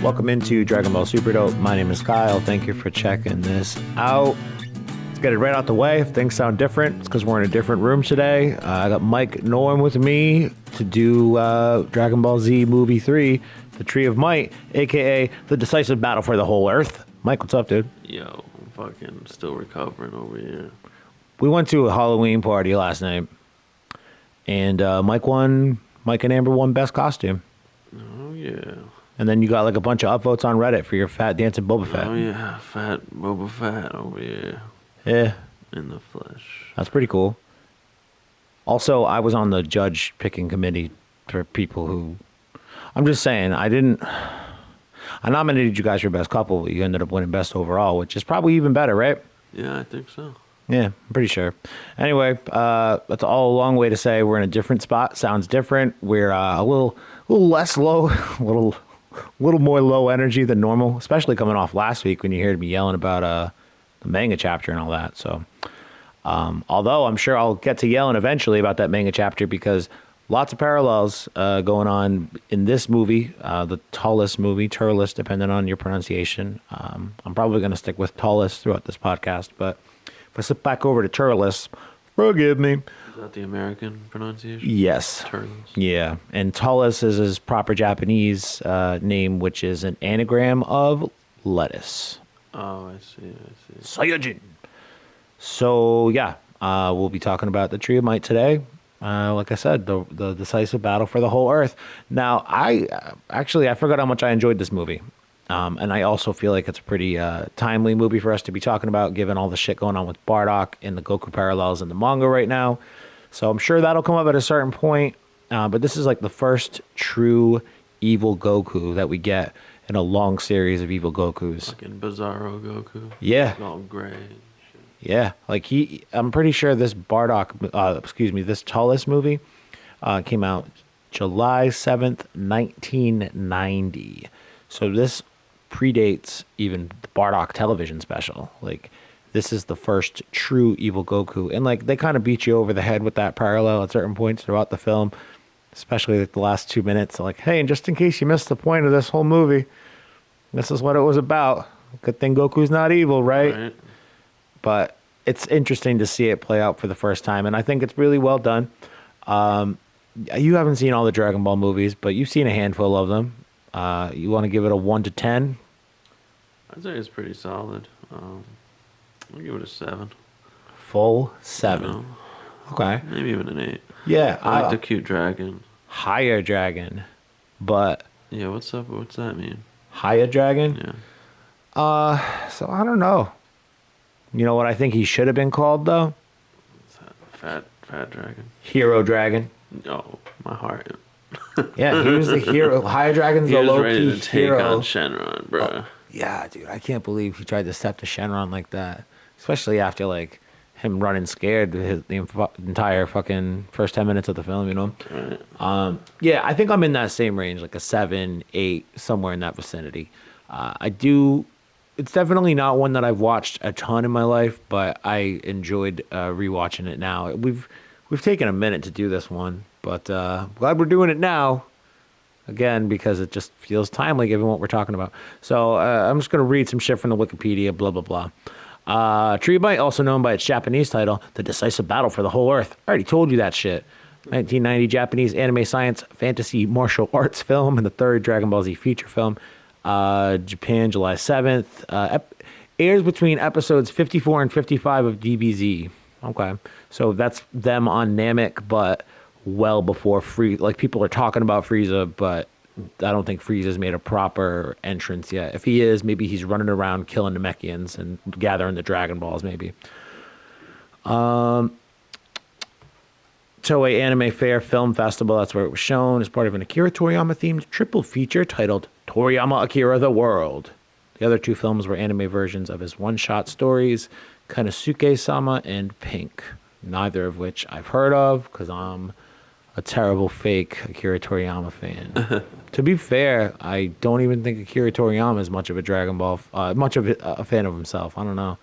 Welcome into Dragon Ball Super Dope. My name is Kyle. Thank you for checking this out. Let's get it right out the way. If things sound different, it's because we're in a different room today. I got Mike Nolan with me to do Dragon Ball Z Movie 3, The Tree of Might, a.k.a. The Decisive Battle for the Whole Earth. Mike, what's up, dude? Yo, I'm fucking still recovering over here. We went to a Halloween party last night, and Mike and Amber won Best Costume. Oh, yeah. And then you got like a bunch of upvotes on Reddit for your fat dancing Boba Fett. Oh, yeah. Fat Boba Fett over here. Yeah. In the flesh. That's pretty cool. Also, I was on the judge picking committee for people who... I'm just saying, I nominated you guys for Best Couple, but you ended up winning Best Overall, which is probably even better, right? Yeah, I think so. Yeah, I'm pretty sure. Anyway, that's all a long way to say we're in a different spot. Sounds different. We're a little less low, a little more low energy than normal, especially coming off last week when you heard me yelling about the manga chapter and all that. So, although I'm sure I'll get to yelling eventually about that manga chapter because lots of parallels going on in this movie, the Turles movie, Turles, depending on your pronunciation. I'm probably going to stick with Turles throughout this podcast, but if I slip back over to Turles, forgive me. Is that the American pronunciation? Yes. Turles. Yeah. And Turles is his proper Japanese name, which is an anagram of lettuce. Oh, I see. Saiyajin. So, yeah, we'll be talking about the Tree of Might today. Like I said, the decisive battle for the whole Earth. Now, I forgot how much I enjoyed this movie. And I also feel like it's a pretty timely movie for us to be talking about, given all the shit going on with Bardock and the Goku parallels in the manga right now. So I'm sure that'll come up at a certain point. But this is like the first true evil Goku that we get in a long series of evil Gokus. Fucking Bizarro Goku. Yeah. All gray and shit. Yeah. Like I'm pretty sure this this Turles movie came out July 7th, 1990. So this predates even the Bardock television special. Like, this is the first true evil Goku. And, like, they kind of beat you over the head with that parallel at certain points throughout the film, especially like the last 2 minutes. Like, hey, and just in case you missed the point of this whole movie, this is what it was about. Good thing Goku's not evil, right? But it's interesting to see it play out for the first time, and I think it's really well done. You haven't seen all the Dragon Ball movies, but you've seen a handful of them. You want to give it a 1 to 10? I'd say it's pretty solid. I'll give it a 7. Full 7. You know, Okay. maybe even an 8. Yeah. I like the cute dragon. Higher dragon. But... Yeah, what's up? What's that mean? Higher dragon? Yeah. So I don't know. You know what I think he should have been called, though? What's that? Fat dragon. Hero dragon. Oh, my heart. Yeah, he was the hero. Higher dragon's the He was low-key ready to take hero. on Shenron, bro. Oh, yeah, dude, I can't believe he tried to step to Shenron like that. Especially after, like, him running scared the entire fucking first 10 minutes of the film, you know? Right. Yeah, I think I'm in that same range, like a 7, 8, somewhere in that vicinity. It's definitely not one that I've watched a ton in my life, but I enjoyed rewatching it now. We've taken a minute to do this one, but glad we're doing it now. Again, because it just feels timely given what we're talking about. So I'm just going to read some shit from the Wikipedia, blah, blah, blah. Tree of Might, also known by its Japanese title, The Decisive Battle for the Whole Earth. I already told you that shit. 1990 Japanese anime science fantasy martial arts film and the third Dragon Ball Z feature film. Japan, July 7th. Airs between episodes 54 and 55 of DBZ. Okay. So that's them on Namek, but well before Frieza. Like, people are talking about Frieza, but I don't think Frieza's made a proper entrance yet. If he is, maybe he's running around killing Namekians and gathering the Dragon Balls, maybe. Toei Anime Fair Film Festival, that's where it was shown, as part of an Akira Toriyama-themed triple feature titled Toriyama Akira the World. The other 2 films were anime versions of his one-shot stories, Konosuke-sama and Pink, neither of which I've heard of, because I'm a terrible fake Akira Toriyama fan. To be fair, I don't even think Akira Toriyama is much of a Dragon Ball, much of a fan of himself. I don't know.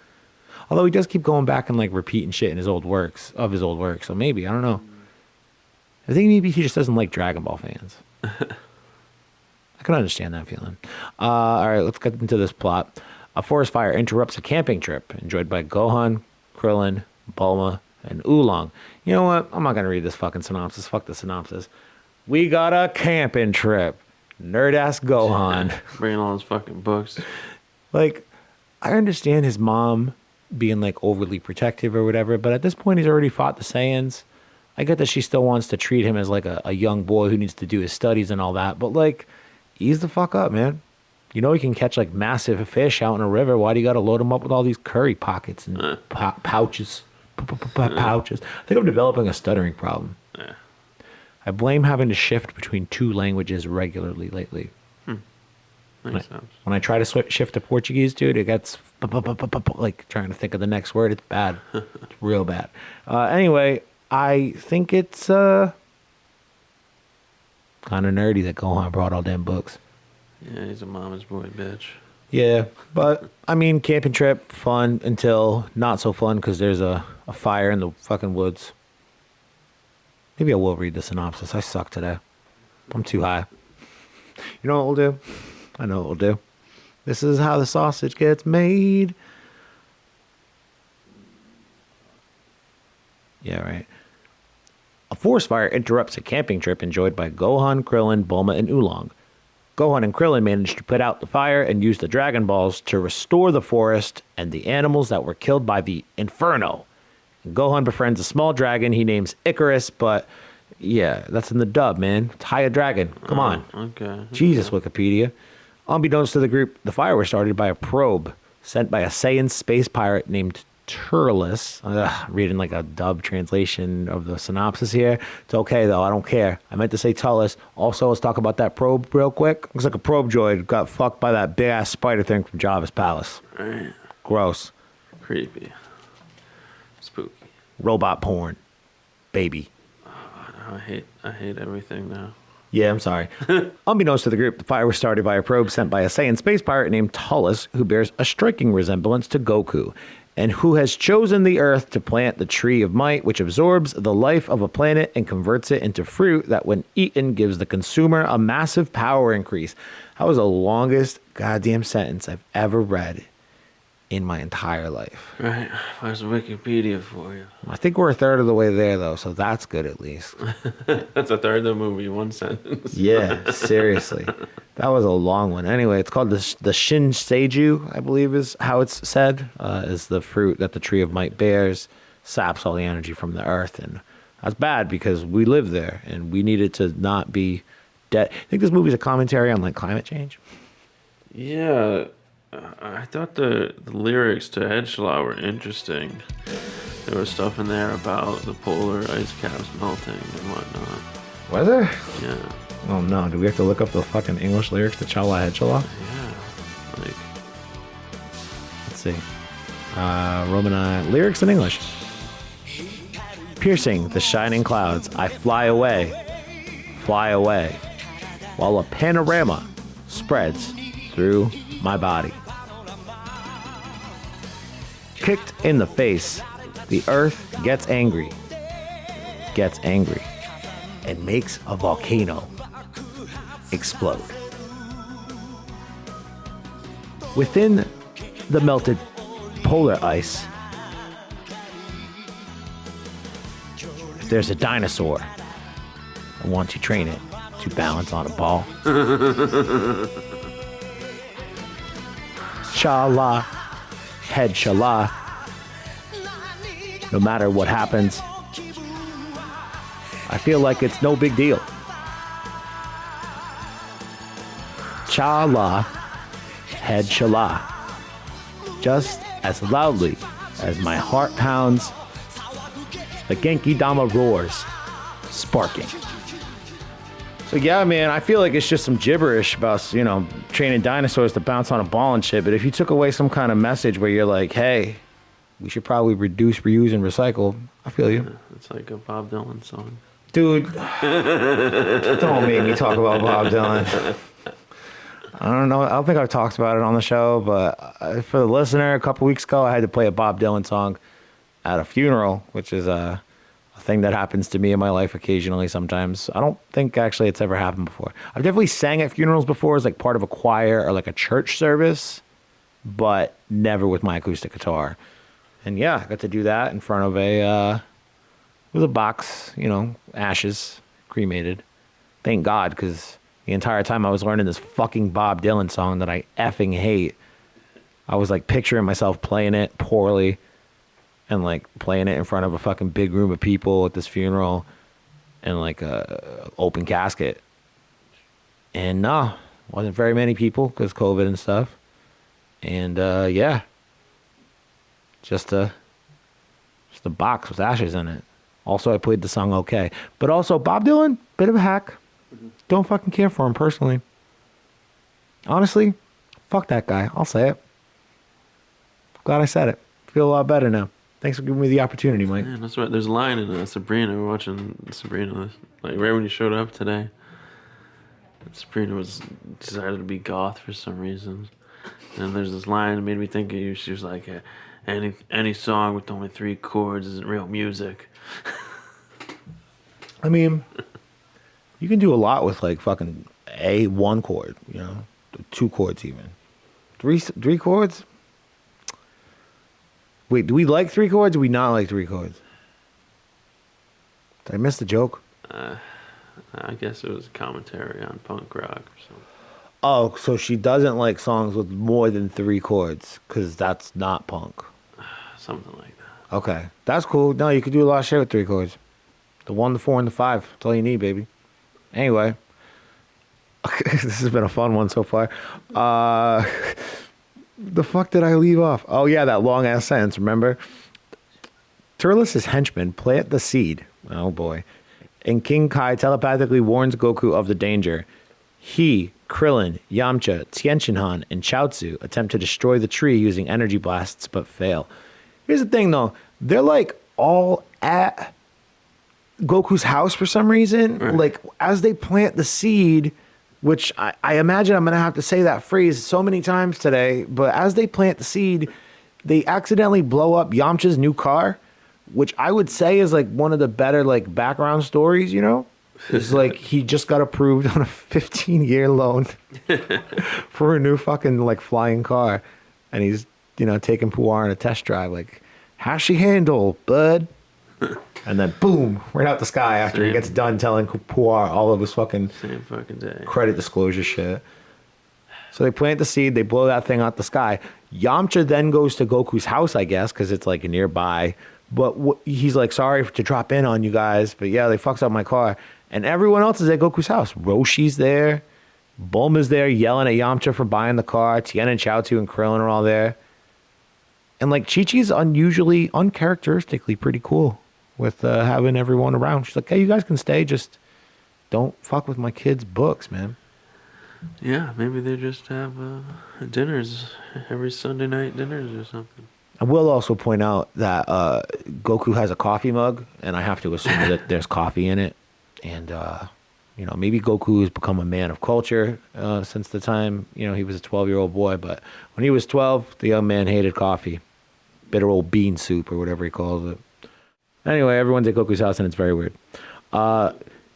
Although he does keep going back and like repeating shit in his old works. So maybe, I don't know. I think maybe he just doesn't like Dragon Ball fans. I can understand that feeling. All right, let's get into this plot. A forest fire interrupts a camping trip enjoyed by Gohan, Krillin, Bulma, and Oolong. You know what? I'm not going to read this fucking synopsis. Fuck the synopsis. We got a camping trip. Nerd-ass Gohan. Bringing all his fucking books. Like, I understand his mom being, like, overly protective or whatever, but at this point, he's already fought the Saiyans. I get that she still wants to treat him as, like, a young boy who needs to do his studies and all that, but, like, ease the fuck up, man. You know he can catch, like, massive fish out in a river. Why do you got to load him up with all these curry pockets and pouches? Pouches. I think I'm developing a stuttering problem. Yeah. I blame having to shift between two languages regularly lately. Makes sense. When I try to shift to Portuguese, dude, it gets like trying to think of the next word. It's bad. It's real bad. Anyway, I think it's kind of nerdy that Gohan brought all them books. Yeah, he's a mama's boy, bitch. Yeah, but I mean, camping trip, fun until not so fun because there's a fire in the fucking woods. Maybe I will read the synopsis. I suck today. I'm too high. You know what we'll do? I know what we'll do. This is how the sausage gets made. Yeah, right. A forest fire interrupts a camping trip enjoyed by Gohan, Krillin, Bulma, and Oolong. Gohan and Krillin managed to put out the fire and use the Dragon Balls to restore the forest and the animals that were killed by the Inferno. And Gohan befriends a small dragon he names Icarus, but yeah, that's in the dub, man. It's High Dragon. Come on. Okay. Jesus, Wikipedia. Unbeknownst to the group, the fire was started by a probe sent by a Saiyan space pirate named Turles. Reading like a dub translation of the synopsis here. It's okay, though. I don't care. I meant to say Turles. Also, let's talk about that probe real quick. Looks like a probe droid got fucked by that big-ass spider thing from Java's palace. Right. Gross. Creepy. Spooky. Robot porn. Baby. I hate everything now. Yeah, I'm sorry. Unbeknownst to the group, the fire was started by a probe sent by a Saiyan space pirate named Turles, who bears a striking resemblance to Goku, and who has chosen the Earth to plant the Tree of Might, which absorbs the life of a planet and converts it into fruit that, when eaten, gives the consumer a massive power increase. That was the longest goddamn sentence I've ever read in my entire life. Right. There's Wikipedia for you. I think we're a third of the way there, though, so that's good at least. That's a third of the movie, one sentence. Yeah, seriously. That was a long one. Anyway, it's called the Shinseiju, I believe is how it's said, is the fruit that the Tree of Might bears, saps all the energy from the earth. And that's bad because we live there and we need it to not be dead. I think this movie's a commentary on like climate change. Yeah. I thought the lyrics to Edgelord were interesting. There was stuff in there about the polar ice caps melting and whatnot. Was there? Yeah. Oh no, do we have to look up the fucking English lyrics to Chala Hedgela? Yeah. Like, Let's see. Roman lyrics in English. Piercing the shining clouds, I fly away, while a panorama spreads through my body. Kicked in the face, the earth gets angry, and makes a volcano explode. Within the melted polar ice, there's a dinosaur. I want to train it to balance on a ball. Shala, head shala. No matter what happens, I feel like it's no big deal. Chala, head shala. Just as loudly as my heart pounds, the Genki Dama roars, sparking. So yeah, man, I feel like it's just some gibberish about, you know, training dinosaurs to bounce on a ball and shit. But if you took away some kind of message where you're like, hey, we should probably reduce, reuse, and recycle, I feel you. it's like a Bob Dylan song. Dude, don't make me talk about Bob Dylan. I don't know. I don't think I've talked about it on the show, but for the listener, a couple weeks ago, I had to play a Bob Dylan song at a funeral, which is a thing that happens to me in my life occasionally sometimes. I don't think actually it's ever happened before. I've definitely sang at funerals before as like part of a choir or like a church service, but never with my acoustic guitar. And yeah, I got to do that in front of with a box, ashes, cremated. Thank God, because the entire time I was learning this fucking Bob Dylan song that I effing hate, I was like picturing myself playing it poorly and like playing it in front of a fucking big room of people at this funeral and like a open casket. And no, wasn't very many people because COVID and stuff. And yeah, just a box with ashes in it. Also, I played the song okay. But also, Bob Dylan, bit of a hack. Don't fucking care for him personally. Honestly, fuck that guy. I'll say it. Glad I said it. Feel a lot better now. Thanks for giving me the opportunity, Mike. Yeah, that's right. There's a line in Sabrina. We're watching Sabrina, like right when you showed up today. Sabrina was decided to be goth for some reason. And there's this line that made me think of you. She was like, any song with only 3 chords isn't real music. I mean, you can do a lot with like fucking one chord, 2 chords even. 3 chords? Wait, do we like 3 chords or do we not like 3 chords? Did I miss the joke? I guess it was commentary on punk rock or something. Oh, so she doesn't like songs with more than 3 chords because that's not punk. Something like that. Okay, that's cool. No, you could do a lot of shit with 3 chords. The 1, the 4, and the 5. That's all you need, baby. Anyway, this has been a fun one so far. The fuck did I leave off? Oh yeah, that long ass sentence. Remember, Turles' henchmen plant the seed. Oh boy, and King Kai telepathically warns Goku of the danger. He, Krillin, Yamcha, Tien-Shinhan, and Chaozu attempt to destroy the tree using energy blasts, but fail. Here's the thing, though. They're, like, all at Goku's house for some reason. Right. Like, as they plant the seed, which I imagine I'm going to have to say that phrase so many times today, but as they plant the seed, they accidentally blow up Yamcha's new car, which I would say is, like, one of the better, like, background stories, It's like he just got approved on a 15-year loan for a new fucking like flying car. And he's, taking Puar on a test drive. Like, how's she handle, bud? And then boom, right out the sky after he gets done telling Puar all of his fucking Same fucking day. credit disclosure shit. So they plant the seed, they blow that thing out the sky. Yamcha then goes to Goku's house, I guess, because it's like nearby. But he's like, sorry to drop in on you guys, but yeah, they fucked up my car. And everyone else is at Goku's house. Roshi's there. Bulma's there yelling at Yamcha for buying the car. Tien and Chaozu and Krillin are all there. And like Chi-Chi's uncharacteristically pretty cool with having everyone around. She's like, hey, you guys can stay. Just don't fuck with my kids' books, man. Yeah, maybe they just have dinners every Sunday night dinners or something. I will also point out that Goku has a coffee mug, and I have to assume that there's coffee in it. And, maybe Goku has become a man of culture since the time, he was a 12-year-old boy. But when he was 12, the young man hated coffee. Bitter old bean soup or whatever he calls it. Anyway, everyone's at Goku's house, and it's very weird.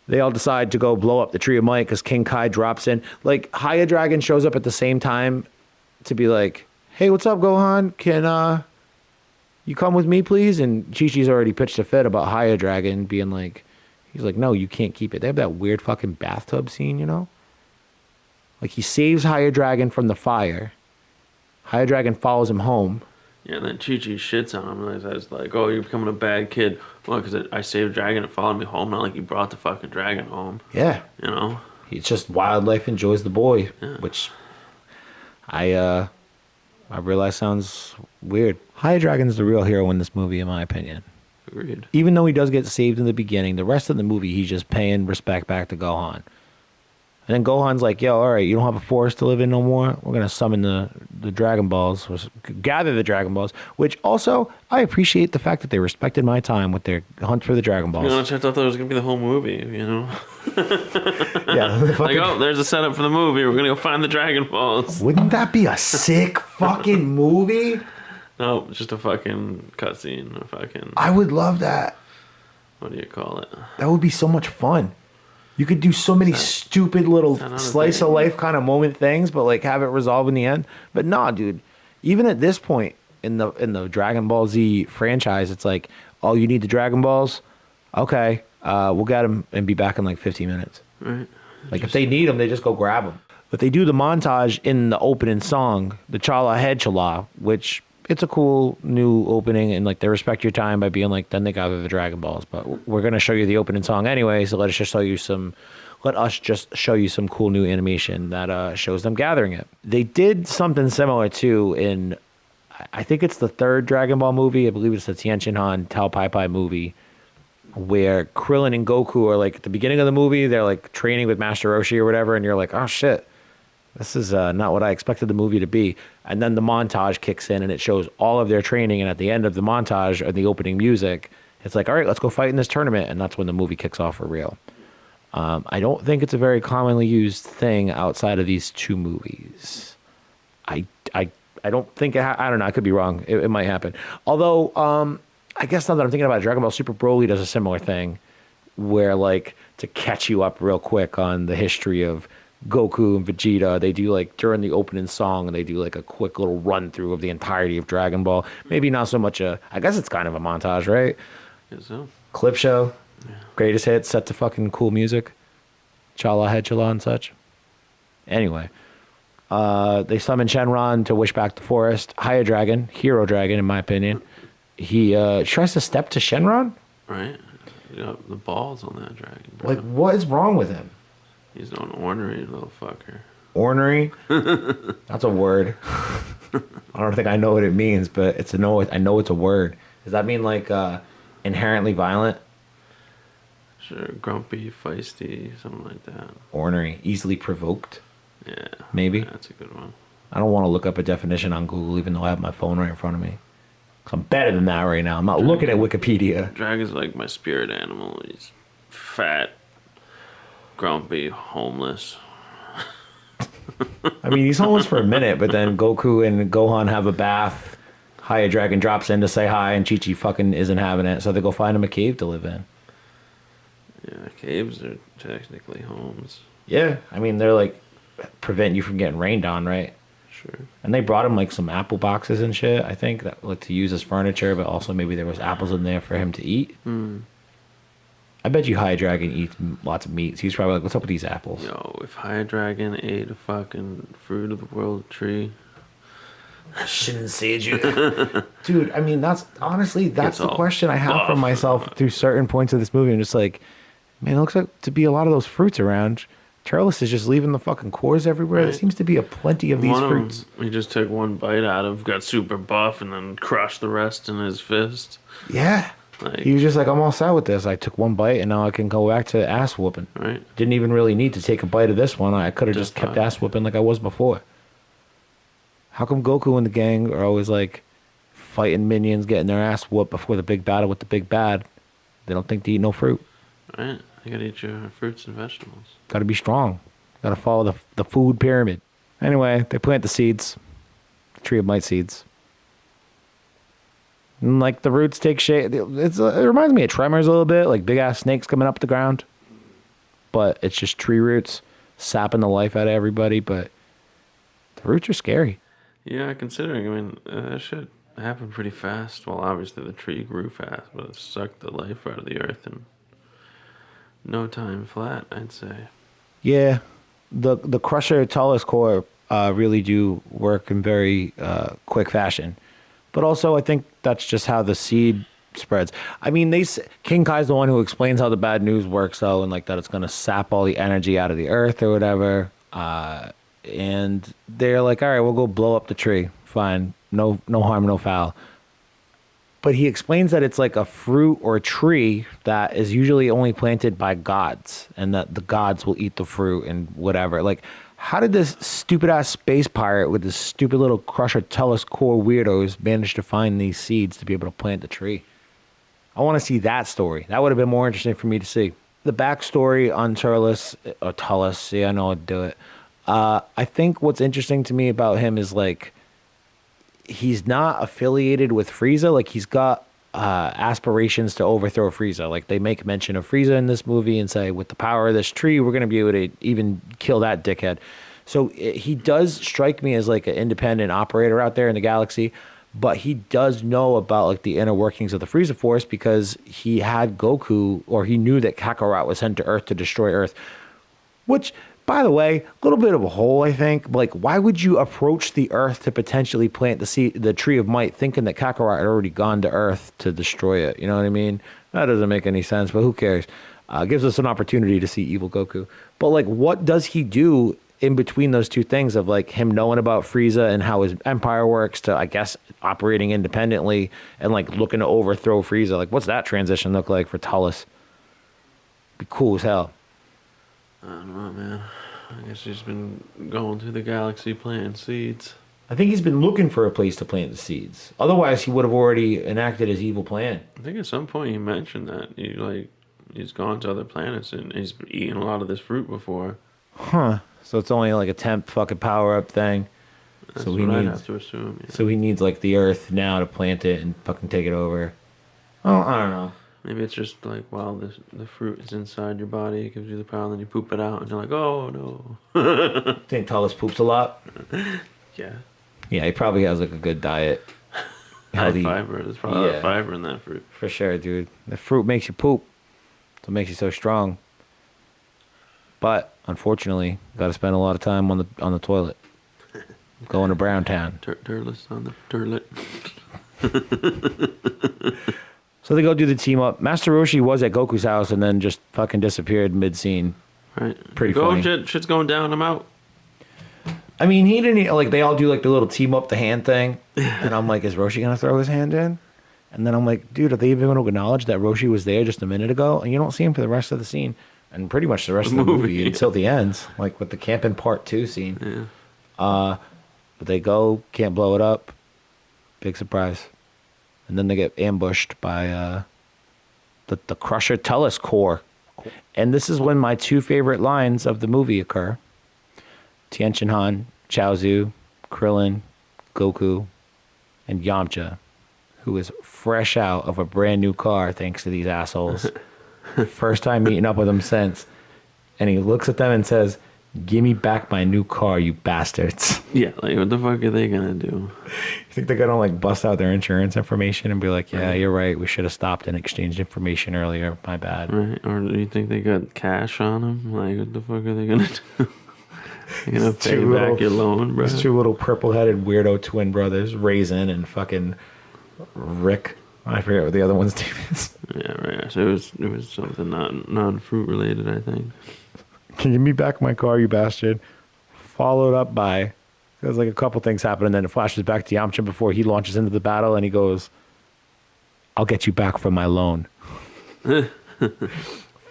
They all decide to go blow up the Tree of Might because King Kai drops in. Like, Haya Dragon shows up at the same time to be like, hey, what's up, Gohan? Can you come with me, please? And Chi-Chi's already pitched a fit about Haya Dragon being like, he's like, no, you can't keep it. They have that weird fucking bathtub scene, Like, he saves Haya Dragon from the fire. Haya Dragon follows him home. Yeah, and then Chi-Chi shits on him and says, like, oh, you're becoming a bad kid. Well, because I saved Dragon and followed me home. Not like you brought the fucking dragon home. Yeah. It's just wildlife enjoys the boy, which I realize sounds weird. Haya Dragon's the real hero in this movie, in my opinion. Agreed. Even though he does get saved in the beginning, the rest of the movie, he's just paying respect back to Gohan. And then Gohan's like, yo, all right, you don't have a forest to live in no more? We're going to summon the Dragon Balls, or gather the Dragon Balls, which also, I appreciate the fact that they respected my time with their hunt for the Dragon Balls. I thought that was going to be the whole movie, Yeah. Like, oh, there's a setup for the movie. We're going to go find the Dragon Balls. Wouldn't that be a sick fucking movie? No, just a fucking cutscene. I would love that. what do you call it? That would be so much fun. You could do so many stupid little that not a slice of thing? life kind of moment things, but like have it resolve in the end. But nah, dude. Even at this point in the Dragon Ball Z franchise, it's like, oh, you need the Dragon Balls? Okay, we'll get them and be back in like 15 minutes. Right. Like if they need them, they just go grab them. But they do the montage in the opening song, the Chala Head Chala, which it's a cool new opening, and like they respect your time by being like, then they gather the Dragon Balls. But we're gonna show you the opening song anyway, so let us just show you some cool new animation that shows them gathering it. They did something similar too in, I think it's the third Dragon Ball movie. I believe it's the Tien Shin Han Tao Pai Pai movie, where Krillin and Goku are like at the beginning of the movie, they're like training with Master Roshi or whatever, and you're like, oh shit, this is not what I expected the movie to be. And then the montage kicks in and it shows all of their training, and at the end of the montage or the opening music, it's like, all right, let's go fight in this tournament, and that's when the movie kicks off for real. I don't think it's a very commonly used thing outside of these two movies. I don't think I don't know. I could be wrong. It might happen. Although, I guess now that I'm thinking about it, Dragon Ball Super Broly does a similar thing where, like, to catch you up real quick on the history of Goku and Vegeta, they do, like, during the opening song, they do, like, a quick little run through of the entirety of Dragon Ball. Maybe not so much I guess it's kind of a montage, right? Guess so. Clip show, greatest hits, set to fucking cool music, Chala Head Chala and such. Anyway, they summon Shenron to wish back the forest. High Dragon, hero dragon, in my opinion. He tries to step to Shenron? Right? You got the balls on that dragon, bro. Like, what is wrong with him? He's an ornery little fucker. Ornery? That's a word. I don't think I know what it means, but I know it's a word. Does that mean like inherently violent? Sure, grumpy, feisty, something like that. Ornery, easily provoked. Yeah. Maybe. Yeah, that's a good one. I don't want to look up a definition on Google, even though I have my phone right in front of me. 'Cause I'm better than that right now. I'm not looking at Wikipedia. Dragon's like my spirit animal. He's fat, grumpy, homeless. I mean, he's homeless for a minute, but then Goku and Gohan have a bath. High Dragon drops in to say hi, and Chi Chi fucking isn't having it, so they go find him a cave to live in. Yeah, caves are technically homes. Yeah, I mean, they're like prevent you from getting rained on, right? Sure. And they brought him like some apple boxes and shit, I think, that like to use as furniture, but also maybe there was apples in there for him to eat. I bet you High Dragon eats lots of meats. He's probably like, what's up with these apples? Yo, if High Dragon ate a fucking fruit of the world tree, Shouldn't say you. Dude, I mean, that's Gets the all question I have for buff. myself through certain points of this movie. I'm just like, man, it looks like to be a lot of those fruits around. Turles is just leaving the fucking cores everywhere. There Right. seems to be a plenty of these one of fruits. them, he just took one bite out of, got super buff, and then crushed the rest in his fist. Yeah. Like, He was just like, I'm all set with this. I took one bite and now I can go back to ass whooping. right? Didn't even really need to take a bite of this one. I could have just kept fine. ass whooping like I was before. How come Goku and the gang are always like fighting minions, getting their ass whooped before the big battle with the big bad? They don't think to eat no fruit. Right? You gotta eat your fruits and vegetables. Got to be strong. Got to follow the food pyramid. Anyway, they plant the seeds. Tree of Might seeds. And like the roots take shape. It reminds me of Tremors a little bit, like big ass snakes coming up the ground. But it's just tree roots sapping the life out of everybody. But the roots are scary. Yeah, considering, I mean, that shit happened pretty fast. Well, obviously the tree grew fast, but it sucked the life out of the earth in no time flat, I'd say. Yeah, the Crusher Tullus core really do work in very quick fashion. But also, I think that's just how the seed spreads. I mean, King Kai's the one who explains how the bad news works, though, and like that it's going to sap all the energy out of the earth or whatever. And they're like, all right, we'll go blow up the tree. Fine. No harm, no foul. But he explains that it's like a fruit or a tree that is usually only planted by gods, and that the gods will eat the fruit and whatever. Like, how did this stupid ass space pirate with this stupid little Crusher Tullus core weirdos manage to find these seeds to be able to plant the tree? I want to see that story. That would have been more interesting for me to see. The backstory on Tullus, yeah, I know I'd do it. I think what's interesting to me about him is like, he's not affiliated with Frieza. Like, he's got aspirations to overthrow Frieza. Like they make mention of Frieza in this movie and say, with the power of this tree, we're going to be able to even kill that dickhead. So he does strike me as like an independent operator out there in the galaxy, but he does know about like the inner workings of the Frieza Force because he had Goku, or he knew that Kakarot was sent to Earth to destroy Earth. Which, by the way, a little bit of a hole, I think. Like, why would you approach the Earth to potentially plant the Tree of Might, thinking that Kakarot had already gone to Earth to destroy it? You know what I mean? That doesn't make any sense, but who cares? Gives us an opportunity to see evil Goku. But, like, what does he do in between those two things of, like, him knowing about Frieza and how his empire works to, I guess, operating independently and, like, looking to overthrow Frieza? Like, what's that transition look like for Tullus? Be cool as hell. I don't know, man. I guess he's been going through the galaxy planting seeds. I think he's been looking for a place to plant the seeds. Otherwise, he would have already enacted his evil plan. I think at some point he mentioned that he's gone to other planets and he's eaten a lot of this fruit before. Huh. So it's only like a temp fucking power up thing. That's so what I'd have to assume. Yeah. So he needs like the Earth now to plant it and fucking take it over. Oh, I don't know. Maybe it's just like while the fruit is inside your body, it gives you the power, and then you poop it out, and you're like, oh no. Think Tullus poops a lot? Yeah. Yeah, he probably has like a good diet. High fiber. There's probably a lot of fiber in that fruit. For sure, dude. The fruit makes you poop. So it makes you so strong. But unfortunately, you got to spend a lot of time on the toilet. Going to Brown Town. Turles on the turlet. So they go do the team up. Master Roshi was at Goku's house and then just fucking disappeared mid-scene. Right. Pretty funny. Shit's going down. I'm out. I mean, he didn't, like, they all do, like, the little team up the hand thing. And I'm like, is Roshi going to throw his hand in? And then I'm like, dude, are they even going to acknowledge that Roshi was there just a minute ago? And you don't see him for the rest of the scene. And pretty much the rest of the movie until the end. Like, with the camping part 2 scene. Yeah. But they go, can't blow it up. Big surprise. And then they get ambushed by the Crusher Tullus Corps. And this is when my two favorite lines of the movie occur. Tien Han, Chaozu, Krillin, Goku, and Yamcha, who is fresh out of a brand new car thanks to these assholes. First time meeting up with them since. And he looks at them and says, "Give me back my new car, you bastards." Yeah, like what the fuck are they gonna do? You think they're gonna like bust out their insurance information and be like, "Yeah, you're right. We should have stopped and exchanged information earlier. My bad." Right? Or do you think they got cash on them? Like, what the fuck are they gonna do? They're gonna pay back your loan, bro. These two little purple-headed weirdo twin brothers, Raisin and fucking Rick. I forget what the other one's name is. Yeah, right. So it was something non-fruit related, I think. Can you give me back my car, you bastard? Followed up by, there's like a couple things happen, and then it flashes back to Yamcha before he launches into the battle, and he goes, "I'll get you back from my loan."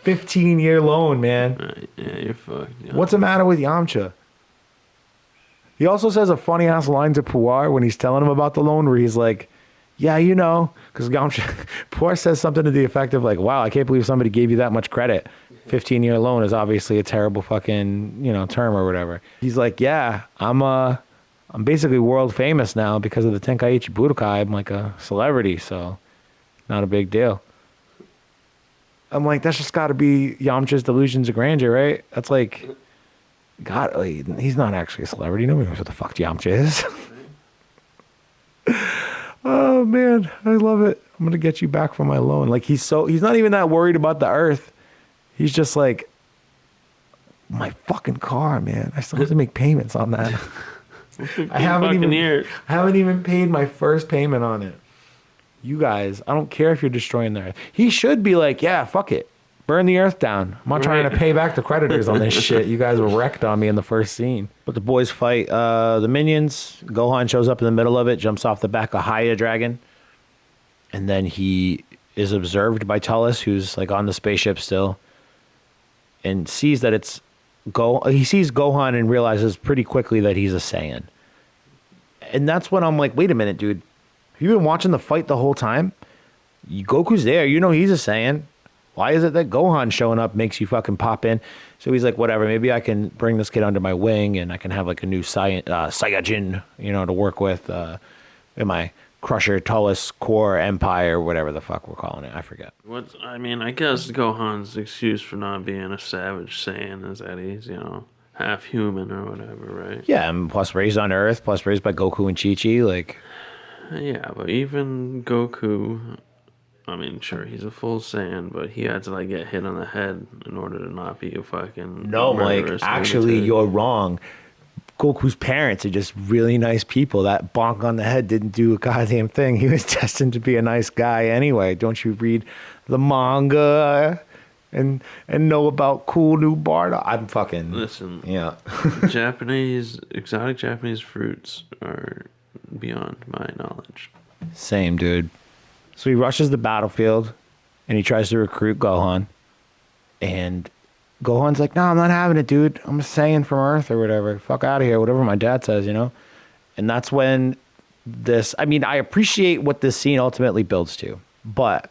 15-year loan, man. Right. Yeah, you're fucked. Yeah. What's the matter with Yamcha? He also says a funny ass line to Puar when he's telling him about the loan, where he's like, "Yeah, you know," because Yamcha, Puar says something to the effect of like, "Wow, I can't believe somebody gave you that much credit. 15-year loan is obviously a terrible fucking, term or whatever." He's like, "Yeah, I'm basically world famous now because of the Tenkaichi Budokai. I'm like a celebrity, so not a big deal." I'm like, that's just got to be Yamcha's delusions of grandeur, right? That's like, God, like, he's not actually a celebrity. Nobody knows what the fuck Yamcha is. Oh man, I love it. I'm gonna get you back from my loan. Like he's not even that worried about the Earth. He's just like, my fucking car, man. I still have to make payments on that. I haven't even paid my first payment on it. You guys, I don't care if you're destroying the Earth. He should be like, yeah, fuck it. Burn the Earth down. I'm not trying to pay back the creditors on this shit. You guys were wrecked on me in the first scene. But the boys fight the minions. Gohan shows up in the middle of it, jumps off the back of Haya Dragon. And then he is observed by Tullus, who's like on the spaceship still. And sees that he sees Gohan and realizes pretty quickly that he's a Saiyan. And that's when I'm like, wait a minute, dude. Have you been watching the fight the whole time? Goku's there. You know he's a Saiyan. Why is it that Gohan showing up makes you fucking pop in? So he's like, whatever, maybe I can bring this kid under my wing and I can have like a new Saiyajin, to work with in my Crusher, Tullus, Core, Empire, whatever the fuck we're calling it. I forget. I mean, I guess Gohan's excuse for not being a savage Saiyan is that he's, half human or whatever, right? Yeah, and plus raised on Earth, plus raised by Goku and Chi-Chi. Like, Yeah, but even Goku, I mean, sure, he's a full Saiyan, but he had to, like, get hit on the head in order to not be a fucking no, Mike, murderous actually, lunatic. you're wrong. Goku's parents are just really nice people. That bonk on the head didn't do a goddamn thing. He was destined to be a nice guy anyway. Don't you read the manga and know about cool new Bardock? I'm fucking Listen, yeah. exotic Japanese fruits are beyond my knowledge. Same, dude. So he rushes the battlefield and he tries to recruit Gohan. And Gohan's like, no, I'm not having it, dude. I'm a Saiyan from Earth or whatever. Fuck out of here, whatever my dad says, And that's when I appreciate what this scene ultimately builds to. But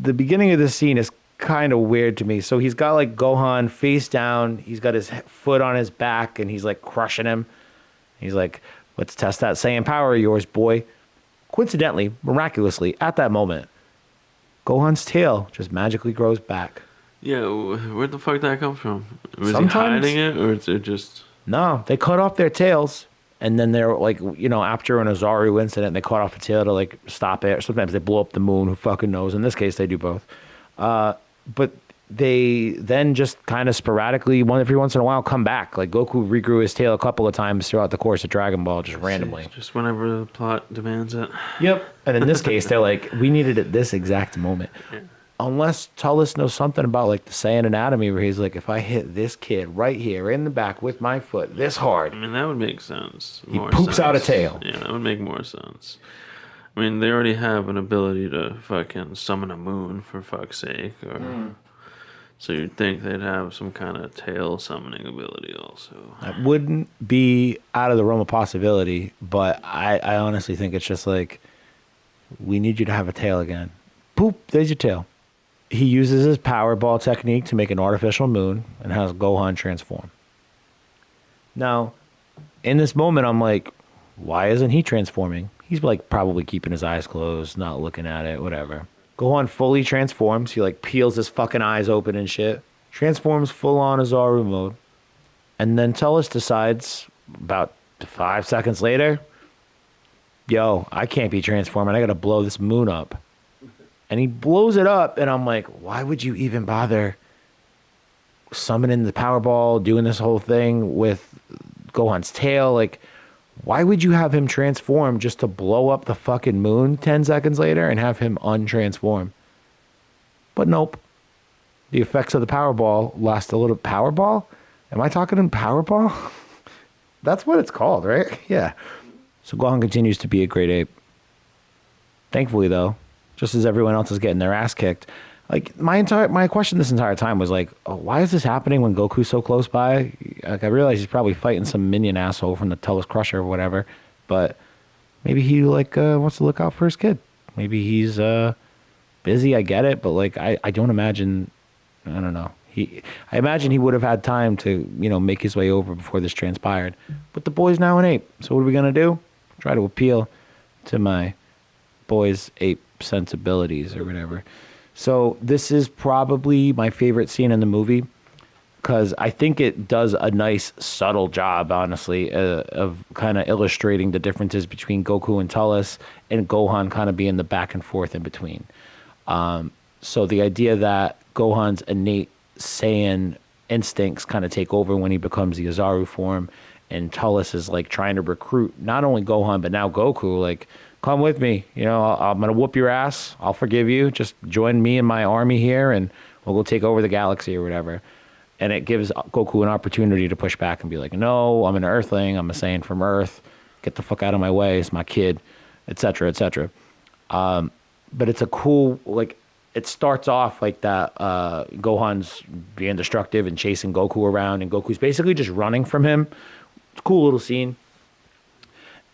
the beginning of this scene is kind of weird to me. So he's got like Gohan face down. He's got his foot on his back and he's like crushing him. He's like, let's test that Saiyan power of yours, boy. Coincidentally, miraculously, at that moment, Gohan's tail just magically grows back. Yeah, where the fuck did that come from? Was Sometimes- he hiding it, or is it just... No, they cut off their tails. And then they're like, after an Ozaru incident, they cut off a tail to like stop it. Sometimes they blow up the moon. Who fucking knows? In this case, they do both. But they then just kind of sporadically, every once in a while, come back. Like Goku regrew his tail a couple of times throughout the course of Dragon Ball, just randomly. Just whenever the plot demands it. Yep. And in this case, they're like, we needed it this exact moment. Yeah. Unless Tullus knows something about like the Saiyan anatomy, where he's like, if I hit this kid right here in the back with my foot this hard, I mean, that would make sense. he poops out a tail. Yeah, that would make more sense. I mean, they already have an ability to fucking summon a moon, for fuck's sake. So you'd think they'd have some kind of tail summoning ability also. That wouldn't be out of the realm of possibility, but I honestly think it's just like, we need you to have a tail again. Poop, there's your tail. He uses his power ball technique to make an artificial moon and has Gohan transform. Now, in this moment, I'm like, why isn't he transforming? He's like probably keeping his eyes closed, not looking at it, whatever. Gohan fully transforms. He like peels his fucking eyes open and shit. Transforms full on Ozaru mode. And then Tullus decides about 5 seconds later, yo, I can't be transforming. I got to blow this moon up. And he blows it up, and I'm like, why would you even bother summoning the Powerball, doing this whole thing with Gohan's tail? Like, why would you have him transform just to blow up the fucking moon 10 seconds later and have him untransform? But nope. The effects of the Powerball last a little. Powerball? Am I talking in Powerball? That's what it's called, right? Yeah. So Gohan continues to be a great ape. Thankfully, though, just as everyone else is getting their ass kicked. Like my question this entire time was like, oh, why is this happening when Goku's so close by? Like I realize he's probably fighting some minion asshole from the Tullus Crusher or whatever, but maybe he like wants to look out for his kid. Maybe he's busy. I get it, but like I don't imagine. I don't know. I imagine he would have had time to make his way over before this transpired. But the boy's now an ape. So what are we gonna do? Try to appeal to my boy's ape sensibilities or whatever. So this is probably my favorite scene in the movie because I think it does a nice subtle job, honestly, of kind of illustrating the differences between Goku and Tullus and Gohan kind of being the back and forth in between. So the idea that Gohan's innate Saiyan instincts kind of take over when he becomes the Ozaru form, and Tullus is like trying to recruit not only Gohan but now Goku, like, come with me. I'm going to whoop your ass. I'll forgive you. Just join me and my army here, and we'll go take over the galaxy or whatever. And it gives Goku an opportunity to push back and be like, no, I'm an Earthling. I'm a Saiyan from Earth. Get the fuck out of my way. It's my kid, etc., etc. But it's a cool, like, it starts off like that. Gohan's being destructive and chasing Goku around, and Goku's basically just running from him. It's a cool little scene.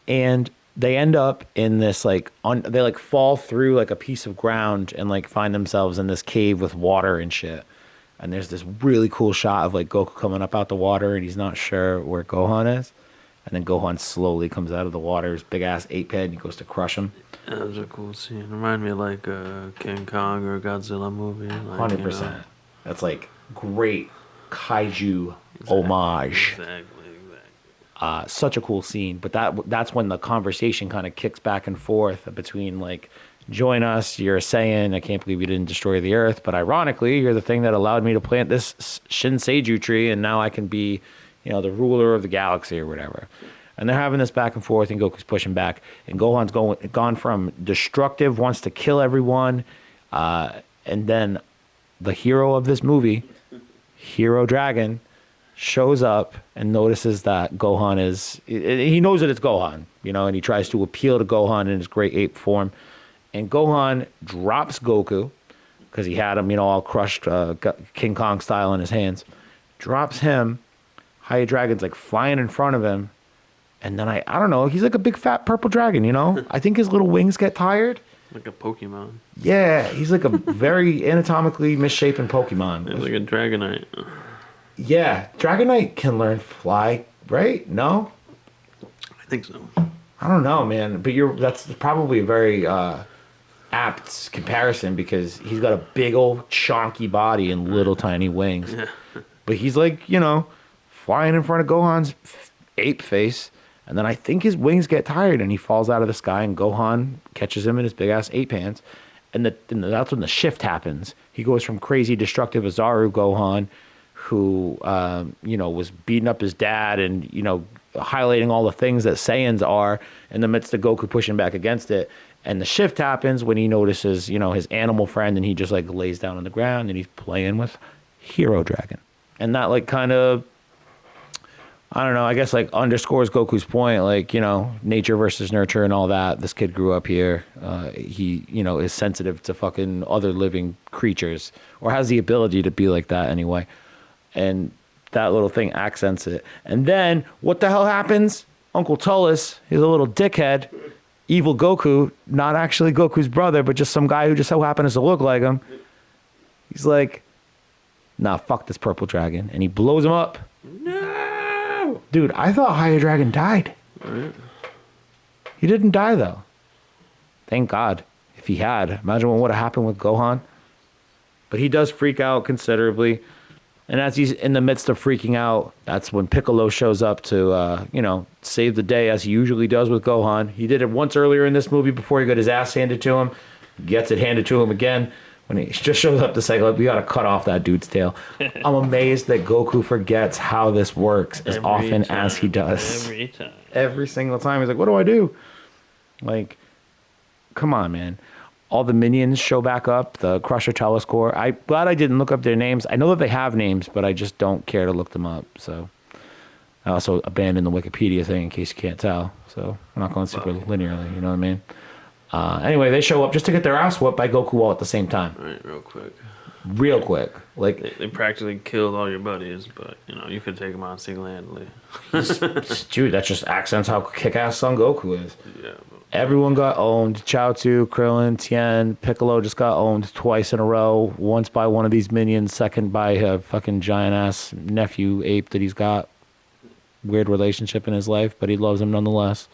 And they end up in this they like fall through like a piece of ground and like find themselves in this cave with water and shit. And there's this really cool shot of like Goku coming up out the water and he's not sure where Gohan is. And then Gohan slowly comes out of the water, his big ass ape head, and he goes to crush him. That was a cool scene. Remind me of like a King Kong or a Godzilla movie. Like, 100%. That's like great kaiju homage. Exactly. Such a cool scene. But that's when the conversation kind of kicks back and forth between like, join us, you're a Saiyan, I can't believe you didn't destroy the Earth, but ironically, you're the thing that allowed me to plant this Shinseiju tree, and now I can be, the ruler of the galaxy or whatever. And they're having this back and forth, and Goku's pushing back, and Gohan's gone from destructive, wants to kill everyone, and then the hero of this movie, Hero Dragon, shows up and notices that Gohan he knows that it's Gohan, and he tries to appeal to Gohan in his great ape form. And Gohan drops Goku, because he had him, all crushed King Kong style in his hands. Drops him. High Dragon's like flying in front of him. And then I don't know, he's like a big fat purple dragon, I think his little wings get tired. Like a Pokemon. Yeah, he's like a very anatomically misshapen Pokemon. It's like a Dragonite. Yeah, Dragonite can learn fly, right? No? I think so. I don't know, man. But that's probably a very apt comparison, because he's got a big old chonky body and little tiny wings. Yeah. But he's like, flying in front of Gohan's ape face. And then I think his wings get tired and he falls out of the sky, and Gohan catches him in his big ass ape hands. And that's when the shift happens. He goes from crazy destructive Azaru Gohan, who, was beating up his dad and, highlighting all the things that Saiyans are, in the midst of Goku pushing back against it. And the shift happens when he notices, his animal friend, and he just like lays down on the ground and he's playing with Hero Dragon. And that like kind of, I don't know, I guess like underscores Goku's point, like, nature versus nurture and all that. This kid grew up here. He, is sensitive to fucking other living creatures, or has the ability to be like that anyway. And that little thing accents it. And then what the hell happens? Uncle Tullus, he's a little dickhead, evil Goku, not actually Goku's brother, but just some guy who just so happens to look like him. He's like, nah, fuck this purple dragon. And he blows him up. No! Dude, I thought High Dragon died. Right. He didn't die, though. Thank God. If he had, imagine what would have happened with Gohan. But he does freak out considerably. And as he's in the midst of freaking out, that's when Piccolo shows up to, save the day, as he usually does with Gohan. He did it once earlier in this movie before he got his ass handed to him. Gets it handed to him again when he just shows up to say, we got to cut off that dude's tail. I'm amazed that Goku forgets how this works as often as he does. Every time. Every single time. He's like, what do I do? Like, come on, man. All the minions show back up, the Crusher Telescore. I'm glad I didn't look up their names. I know that they have names, but I just don't care to look them up. So I also abandoned the Wikipedia thing in case you can't tell. So I'm not going super linearly, you know what I mean? Anyway, they show up just to get their ass whooped by Goku all at the same time. All right, real quick. Real quick. Like, They practically killed all your buddies, but, you could take them out single-handedly. dude, that just accents how kick-ass Son Goku is. Yeah, Everyone got owned. Chaozu, Krillin, Tien, Piccolo just got owned twice in a row. Once by one of these minions, second by a fucking giant-ass nephew ape that he's got. Weird relationship in his life, but he loves him nonetheless.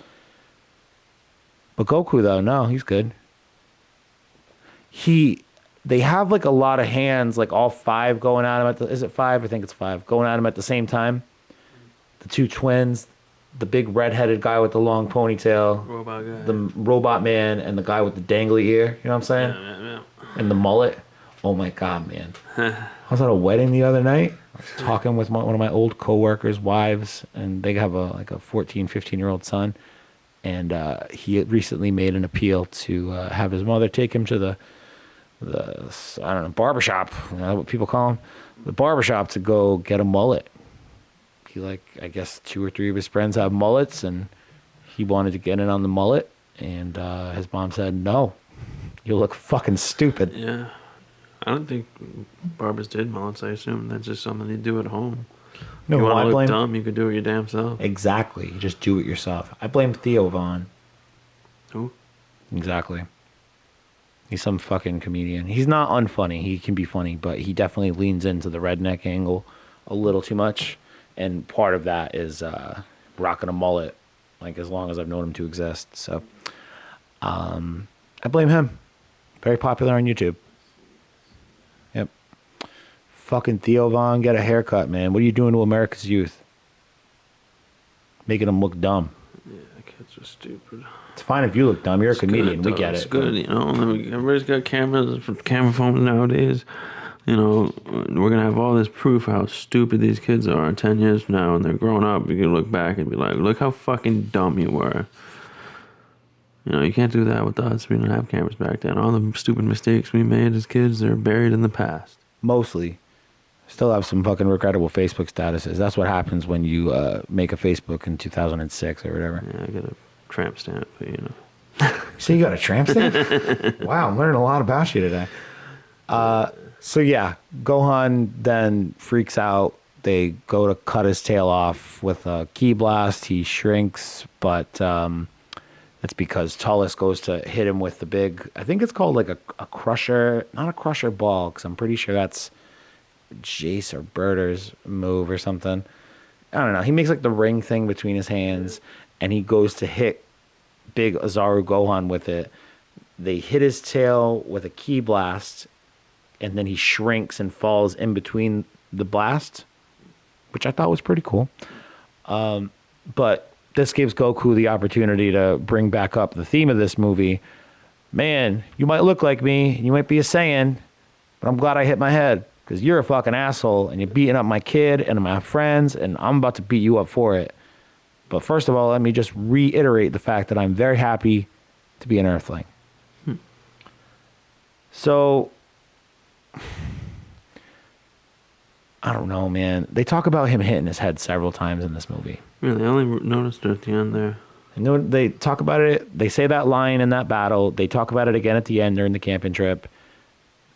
But Goku, though, no, he's good. They have like a lot of hands, like all five going at him is it five? I think it's five. Going at him at the same time. The two twins, the big red-headed guy with the long ponytail, robot guy. the robot man, and the guy with the dangly ear. You know what I'm saying? Yeah. And the mullet. Oh my God, man. I was at a wedding the other night. I was talking with one of my old coworkers' wives, and they have a 14, 15-year-old son. And he had recently made an appeal to have his mother take him to the I don't know, barbershop. You know what people call them? The barbershop to go get a mullet. I guess 2 or 3 of his friends have mullets, and he wanted to get in on the mullet. And his mom said, no, you look fucking stupid. Yeah. I don't think barbers did mullets. I assume that's just something they do at home. No, you want I to look blame dumb, you could do it your damn self. Exactly. You just do it yourself. I blame Theo Vaughn. Who? Exactly. He's some fucking comedian. He's not unfunny. He can be funny, but he definitely leans into the redneck angle a little too much. And part of that is rocking a mullet, like as long as I've known him to exist. So, I blame him. Very popular on YouTube. Yep. Fucking Theo Von, get a haircut, man. What are you doing to America's youth? Making them look dumb. Yeah, the kids are stupid. It's fine if you look dumb. You're a comedian. Good, We get it's it. good, you know. Everybody's got cameras, camera phones nowadays. You know, we're gonna have all this proof how stupid these kids are 10 years from now, and they're growing up. You can look back and be like, look how fucking dumb you were. You know, you can't do that with us. We didn't have cameras back then. All the stupid mistakes we made as kids, they're buried in the past. Mostly. Still have some fucking regrettable Facebook statuses. That's what happens when you make a Facebook in 2006 or whatever. Yeah, I got a tramp stamp, but you know. So you got a tramp stamp? Wow, I'm learning a lot about you today. So yeah, Gohan then freaks out. They go to cut his tail off with a ki blast. He shrinks, but that's because Tullus goes to hit him with the big, I think it's called like a crusher, not a crusher ball, because I'm pretty sure that's Jace or Berter's move or something. I don't know. He makes like the ring thing between his hands, and he goes to hit big Azaru Gohan with it. They hit his tail with a ki blast, and then he shrinks and falls in between the blast, which I thought was pretty cool. But this gives Goku the opportunity to bring back up the theme of this movie. Man, you might look like me, you might be a Saiyan, but I'm glad I hit my head, because you're a fucking asshole, and you're beating up my kid and my friends, and I'm about to beat you up for it. But first of all, let me just reiterate the fact that I'm very happy to be an Earthling. So, I don't know, man. They talk about him hitting his head several times in this movie. Really, I only noticed it at the end there. You know, they talk about it. They say that line in that battle. They talk about it again at the end during the camping trip.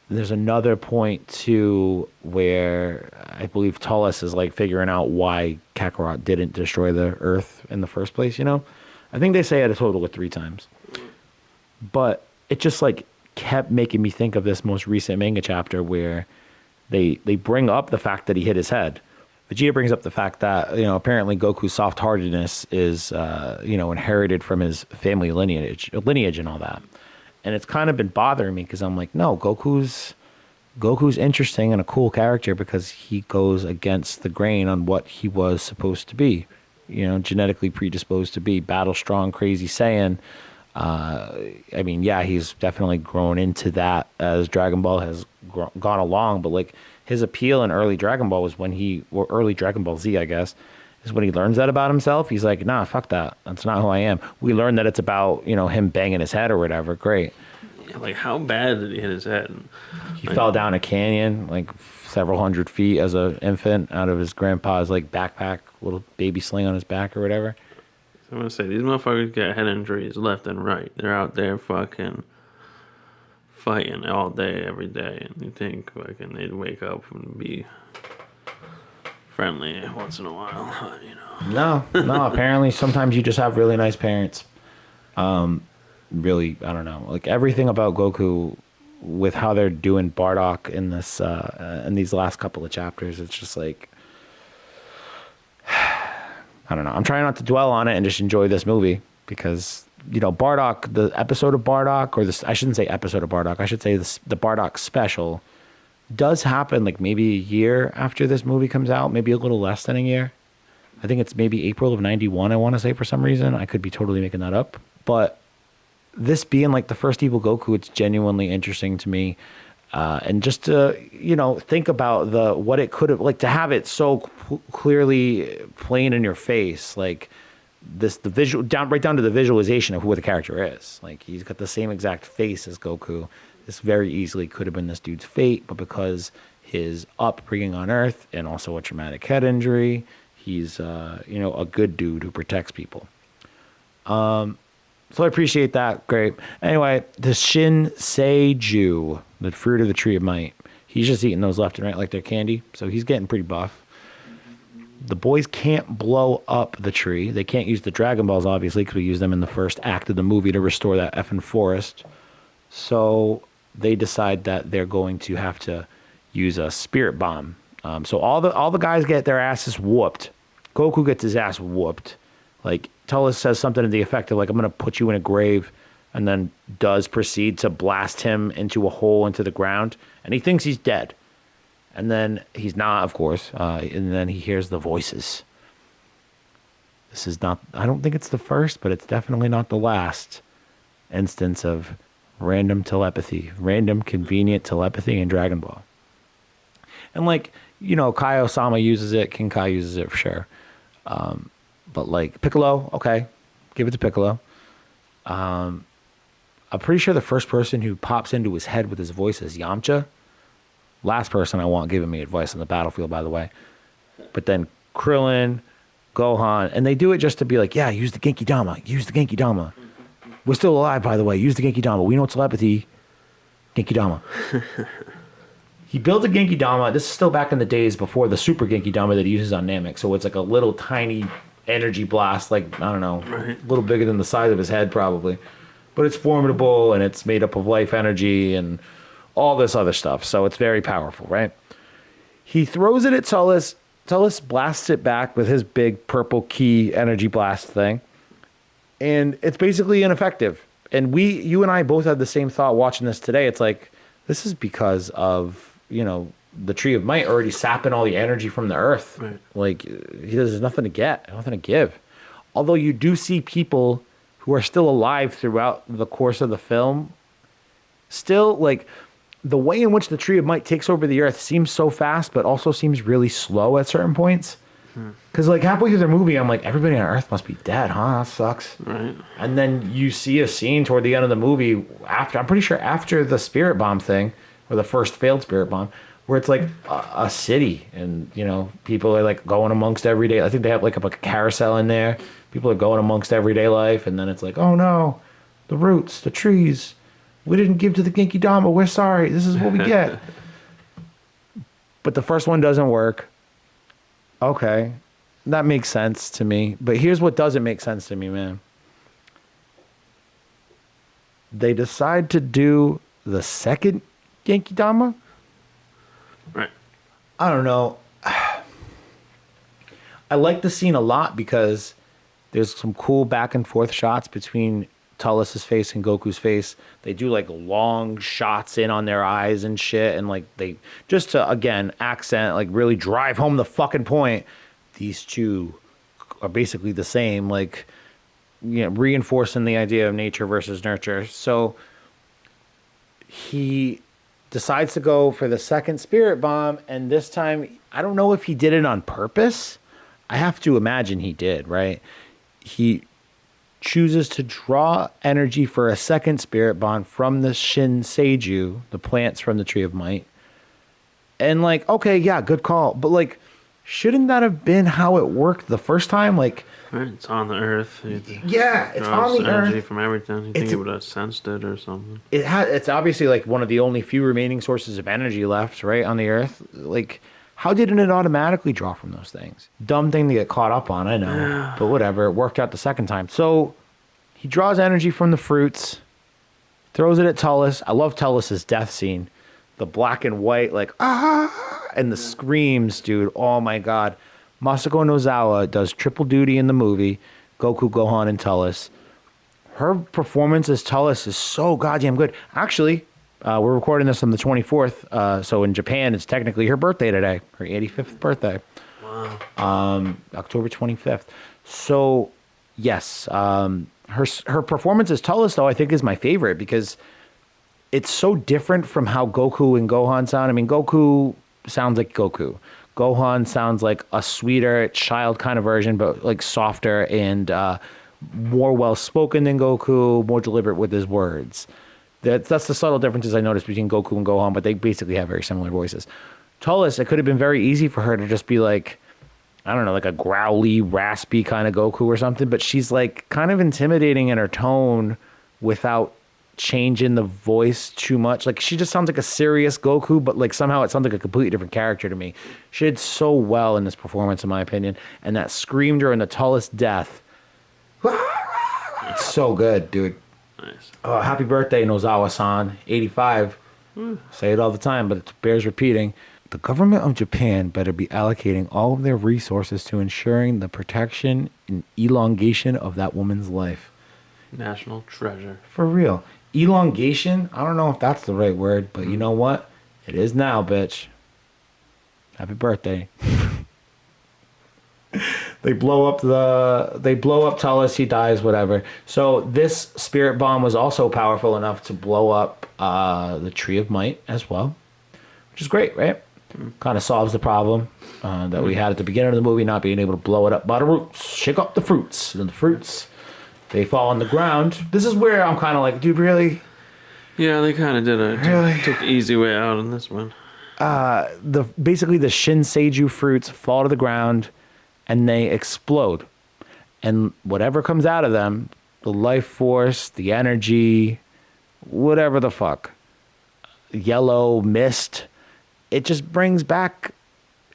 There's another point too where I believe Tullus is like figuring out why Kakarot didn't destroy the Earth in the first place. You know, I think they say it a total of 3 times, but it just like kept making me think of this most recent manga chapter where they bring up the fact that he hit his head. Vegeta brings up the fact that, you know, apparently Goku's soft-heartedness is, you know, inherited from his family lineage and all that. And it's kind of been bothering me because I'm like, no, Goku's interesting and a cool character because he goes against the grain on what he was supposed to be. You know, genetically predisposed to be battle strong, crazy Saiyan. I mean, yeah, he's definitely grown into that as Dragon Ball has gone along, but like his appeal in early Dragon Ball was or early Dragon Ball Z, I guess, is when he learns that about himself. He's like, nah, fuck that. That's not who I am. We learned that it's about, you know, him banging his head or whatever. Great. Yeah, like, how bad did he hit his head? He fell down a canyon, like several hundred feet as an infant out of his grandpa's like backpack, little baby sling on his back or whatever. I'm gonna say, these motherfuckers get head injuries left and right. They're out there fucking fighting all day, every day, and you think fucking they'd wake up and be friendly once in a while, but, you know. No. Apparently, sometimes you just have really nice parents. Really, I don't know. Like everything about Goku, with how they're doing Bardock in this, in these last couple of chapters, it's just like, I don't know. I'm trying not to dwell on it and just enjoy this movie because, you know, Bardock, the episode of Bardock, or this, I shouldn't say episode of Bardock, I should say the Bardock special does happen like maybe a year after this movie comes out, maybe a little less than a year. I think it's maybe April of 91, I want to say, for some reason. I could be totally making that up. But this being like the first Evil Goku, it's genuinely interesting to me. And just to, you know, think about what it could have, like to have it so clearly plain in your face, like the visual, right down to the visualization of who the character is. Like he's got the same exact face as Goku. This very easily could have been this dude's fate, but because his upbringing on Earth and also a traumatic head injury, he's, you know, a good dude who protects people. So I appreciate that. Great. Anyway, the Shin Seiju, the fruit of the tree of might, he's just eating those left and right like they're candy. So he's getting pretty buff. The boys can't blow up the tree. They can't use the Dragon Balls, obviously, because we use them in the first act of the movie to restore that effing forest. So they decide that they're going to have to use a spirit bomb. So all the guys get their asses whooped. Goku gets his ass whooped. Like Tullus says something to the effect of like, I'm going to put you in a grave, and then does proceed to blast him into a hole into the ground, and he thinks he's dead. And then he's not, of course, and then he hears the voices. This is not, I don't think it's the first, but it's definitely not the last instance of random telepathy, random convenient telepathy in Dragon Ball. And like, you know, Kai Osama uses it, King Kai uses it for sure. But like Piccolo, okay, give it to Piccolo. I'm pretty sure the first person who pops into his head with his voice is Yamcha. Last person I want giving me advice on the battlefield, by the way. But then Krillin, Gohan, and they do it just to be like, yeah, use the Genki Dama, use the Genki Dama. We're still alive, by the way. Use the Genki Dama. We know telepathy. Genki Dama. He built a Genki Dama. This is still back in the days before the Super Genki Dama that he uses on Namek. So it's like a little tiny energy blast, like, I don't know, a little bigger than the size of his head probably. But it's formidable, and it's made up of life energy and all this other stuff. So it's very powerful, right? He throws it at Tullus. Tullus blasts it back with his big purple key energy blast thing. And it's basically ineffective. And you and I both had the same thought watching this today. It's like, this is because of, you know, the Tree of Might already sapping all the energy from the earth. Right. Like, there's nothing to get, nothing to give. Although you do see people who are still alive throughout the course of the film, still, like, the way in which the Tree of Might takes over the earth seems so fast, but also seems really slow at certain points. Because, like, halfway through the movie, I'm like, everybody on Earth must be dead, huh? That sucks. Right. And then you see a scene toward the end of the movie, I'm pretty sure after the spirit bomb thing, or the first failed spirit bomb, where it's like a city, and, you know, people are, like, going amongst everyday. I think they have, like, a carousel in there. People are going amongst everyday life, and then it's like, oh, no, the roots, the trees. We didn't give to the Genki Dama. We're sorry. This is what we get. But the first one doesn't work. Okay, that makes sense to me. But here's what doesn't make sense to me, man. They decide to do the second Genki Dama. Right. I don't know. I like the scene a lot because there's some cool back and forth shots between Tullus's face and Goku's face. They do like long shots in on their eyes and shit, and like they just to again accent, like really drive home the fucking point. These two are basically the same, like, you know, reinforcing the idea of nature versus nurture. So he decides to go for the second spirit bomb, and this time I don't know if he did it on purpose. I have to imagine he did, right? He chooses to draw energy for a second spirit bomb from the Shin Seiju, the plants from the Tree of Might. And like, okay, yeah, good call. But like, shouldn't that have been how it worked the first time? Like, Right. It's on the earth. yeah, it's on the energy earth. from everything. You think it would have sensed it or something. It's obviously like one of the only few remaining sources of energy left, right, on the earth. Like, how didn't it automatically draw from those things? Dumb thing to get caught up on, I know. But whatever, it worked out the second time. So he draws energy from the fruits, throws it at Tullus. I love Tullus's death scene. The black and white, like, and the screams, dude. Oh my God. Masako Nozawa does triple duty in the movie, Goku, Gohan, and Tullus. Her performance as Tullus is so goddamn good. Actually, we're recording this on the 24th, so in Japan, it's technically her birthday today, her 85th birthday. Wow. October 25th. So, yes, her performance as Tullus, though, I think is my favorite because it's so different from how Goku and Gohan sound. I mean, Goku sounds like Goku. Gohan sounds like a sweeter child kind of version, but like softer and more well-spoken than Goku, more deliberate with his words. That's the subtle differences I noticed between Goku and Gohan, but they basically have very similar voices. Tullus, it could have been very easy for her to just be like, I don't know, like a growly, raspy kind of Goku or something, but she's like kind of intimidating in her tone without changing the voice too much. Like, she just sounds like a serious Goku, but like somehow it sounds like a completely different character to me. She did so well in this performance, in my opinion, and that scream during the Tullus death, it's so good, dude. Nice. Oh, happy birthday, Nozawa-san, 85. Say it all the time, but it bears repeating. the government of Japan better be allocating all of their resources to ensuring the protection and elongation of that woman's life. National treasure. For real. Elongation, I don't know if that's the right word, but you know what? It is now, bitch. Happy birthday. They blow up Tullus, he dies, whatever. So this spirit bomb was also powerful enough to blow up the Tree of Might as well, which is great, right? Kind of solves the problem that we had at the beginning of the movie, not being able to blow it up by the roots, shake up the fruits, and the fruits, they fall on the ground. This is where I'm kind of like, dude, really? Yeah, they kind of did Really? took the easy way out on this one. Basically the Shinseiju fruits fall to the ground and they explode. And whatever comes out of them, the life force, the energy, whatever the fuck, yellow mist, it just brings back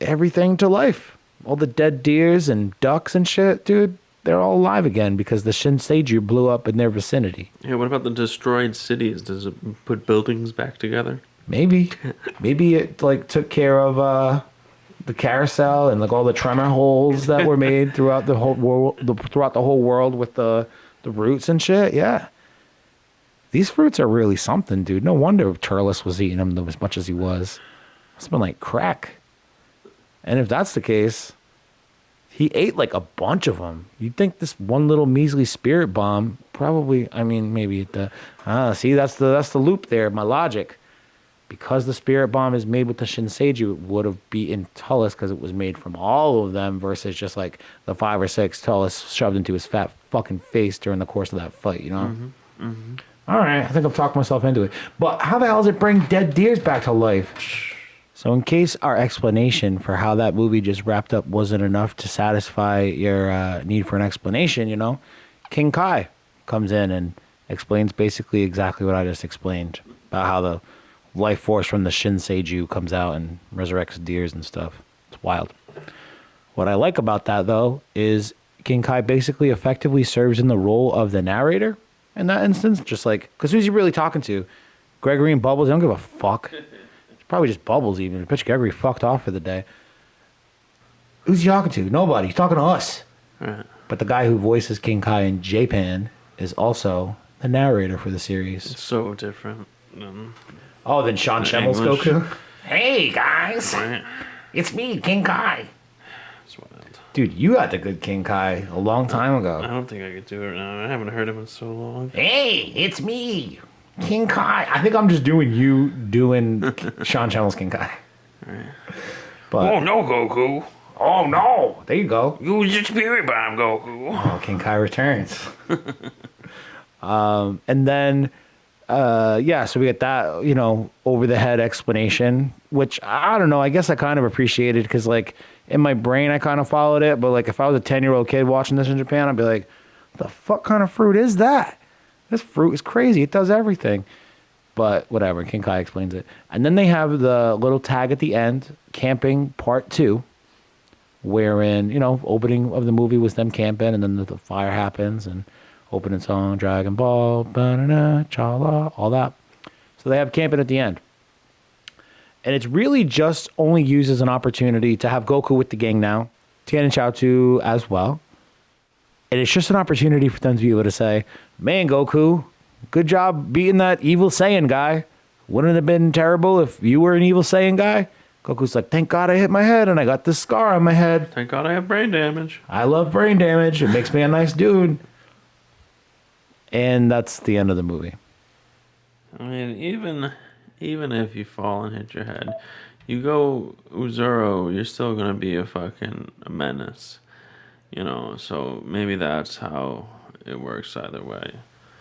everything to life. All the dead deers and ducks and shit, dude, they're all alive again because the Shinseiju blew up in their vicinity. Yeah, what about the destroyed cities? Does it put buildings back together? Maybe it like took care of the carousel and like all the tremor holes that were made throughout the whole world with the roots and shit. Yeah, these fruits are really something, dude. No wonder Turles was eating them as much as he was. Must have been like crack. And if that's the case, he ate like a bunch of them. You'd think this one little measly spirit bomb probably. I mean, maybe see that's the loop there. My logic. Because the spirit bomb is made with the Shinseiju, it would have beaten Tullus because it was made from all of them versus just like the 5 or 6 Tullus shoved into his fat fucking face during the course of that fight, you know? All right, I think I've talked myself into it. But how the hell does it bring dead deers back to life? So in case our explanation for how that movie just wrapped up wasn't enough to satisfy your need for an explanation, you know, King Kai comes in and explains basically exactly what I just explained about how the life force from the Shinseiju comes out and resurrects deers and stuff. It's wild. What I like about that, though, is King Kai basically effectively serves in the role of the narrator in that instance. Just like, because who's he really talking to? Gregory and Bubbles? They don't give a fuck. It's probably just Bubbles even. I bet you Gregory fucked off for the day. Who's he talking to? Nobody. He's talking to us. Right. But the guy who voices King Kai in Japan is also the narrator for the series. It's so different. Oh, then Sean Schemmel's English. Goku? Hey, guys. Right? It's me, King Kai. That's wild. Dude, you got the good King Kai a long time I ago. don't think I could do it now. I haven't heard him in so long. Hey, it's me, King Kai. I think I'm just doing you doing Sean Schemmel's King Kai. Right. But, no, Goku. oh, no. There you go. Use your spirit bomb, Goku. Oh, King Kai returns. And then, so we get that, you know, over the head explanation, which I don't know. I guess I kind of appreciated because, like, in my brain, I kind of followed it. But, like, if I was a 10-year-old kid watching this in Japan, I'd be like, the fuck kind of fruit is that? This fruit is crazy. It does everything. But whatever. King Kai explains it. And then they have the little tag at the end, Camping Part 2, wherein, you know, opening of the movie was them camping, and then the fire happens, and opening song, Dragon Ball, banana, chala, all that. So they have camping at the end. And it's really just only used as an opportunity to have Goku with the gang now, Tien and Chaozu as well. And it's just an opportunity for them to be able to say, man, Goku, good job beating that evil Saiyan guy. Wouldn't it have been terrible if you were an evil Saiyan guy? Goku's like, thank God I hit my head and I got this scar on my head. Thank God I have brain damage. I love brain damage. It makes me a nice dude. And that's the end of the movie. I mean, even if you fall and hit your head, you go Uzuro, you're still gonna be a fucking menace. You know, so maybe that's how it works either way.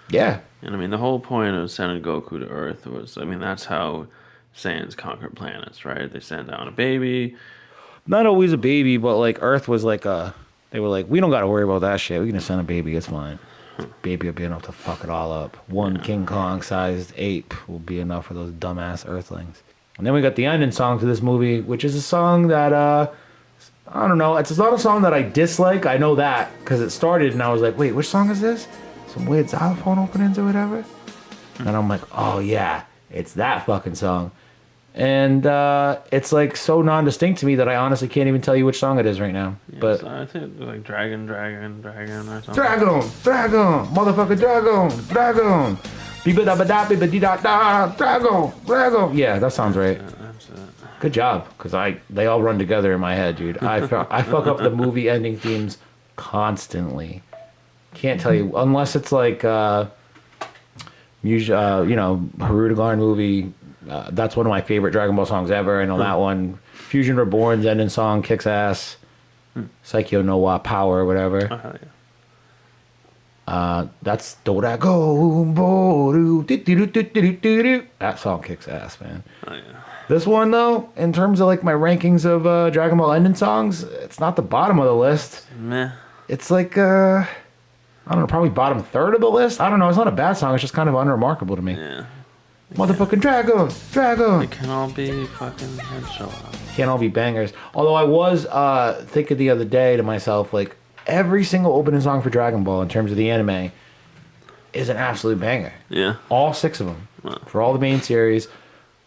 Yeah. And I mean, the whole point of sending Goku to Earth was, I mean, that's how Saiyans conquer planets, right? They send down a baby. Not always a baby, but like Earth was like they were like, we don't got to worry about that shit. We can just send a baby. It's fine. Baby will be enough to fuck it all up. One King Kong sized ape will be enough for those dumbass Earthlings. And then we got the ending song to this movie, which is a song that, I don't know. It's not a song that I dislike. I know that because it started and I was like, wait, which song is this? Some weird xylophone openings or whatever. And I'm like, oh yeah, it's that fucking song. And it's like so non-distinct to me that I honestly can't even tell you which song it is right now. Yeah, But so I think it's like Dragon or something. Dragon, motherfucker, Dragon. Biba da ba da biba dee da da, Dragon. Yeah, that sounds right. That's it. Good job, because they all run together in my head, dude. I fuck up the movie ending themes constantly. Can't tell you unless it's like Harudagon movie. That's one of my favorite Dragon Ball songs ever. I know that one. Fusion Reborn's ending song kicks ass. Psycho no Wa Power or whatever. Yeah. That's Dorago Boru. That song kicks ass, man. Oh yeah. This one though, in terms of like my rankings of Dragon Ball ending songs, it's not the bottom of the list. Meh. It's like I don't know, probably bottom third of the list. I don't know. It's not a bad song. It's just kind of unremarkable to me. Yeah. Motherfucking Dragon. It can all be fucking headshot. Can't all be bangers. Although I was thinking the other day to myself, like every single opening song for Dragon Ball in terms of the anime is an absolute banger. Yeah. All 6 of them for all the main series.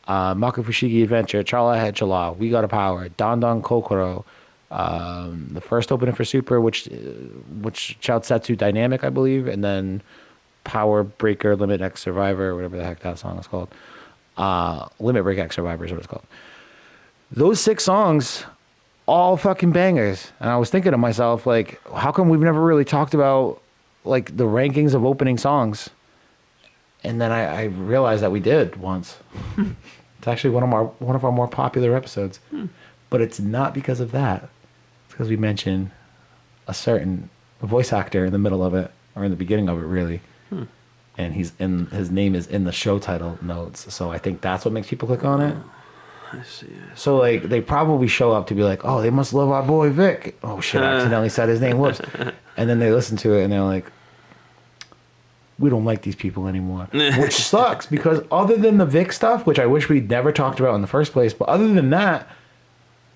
Mako Fushigi Adventure, Charla Head Chala, We Got a Power, Don Don Kokoro, the first opening for Super, which Chiaotzetsu Dynamic, I believe, and then Power Breaker Limit X Survivor, whatever the heck that song is called. Limit Break X Survivor is what it's called. Those 6 songs, all fucking bangers. And I was thinking to myself, like, how come we've never really talked about like the rankings of opening songs? And then I realized that we did once. It's actually one of our more popular episodes. But it's not because of that. It's because we mentioned a certain voice actor in the middle of it, or in the beginning of it, really. And his name is in the show title notes. So I think that's what makes people click on it. I see. So like they probably show up to be like, oh, they must love our boy Vic. Oh shit, I accidentally said his name. Whoops. And then they listen to it and they're like, we don't like these people anymore. Which sucks, because other than the Vic stuff, which I wish we'd never talked about in the first place, but other than that,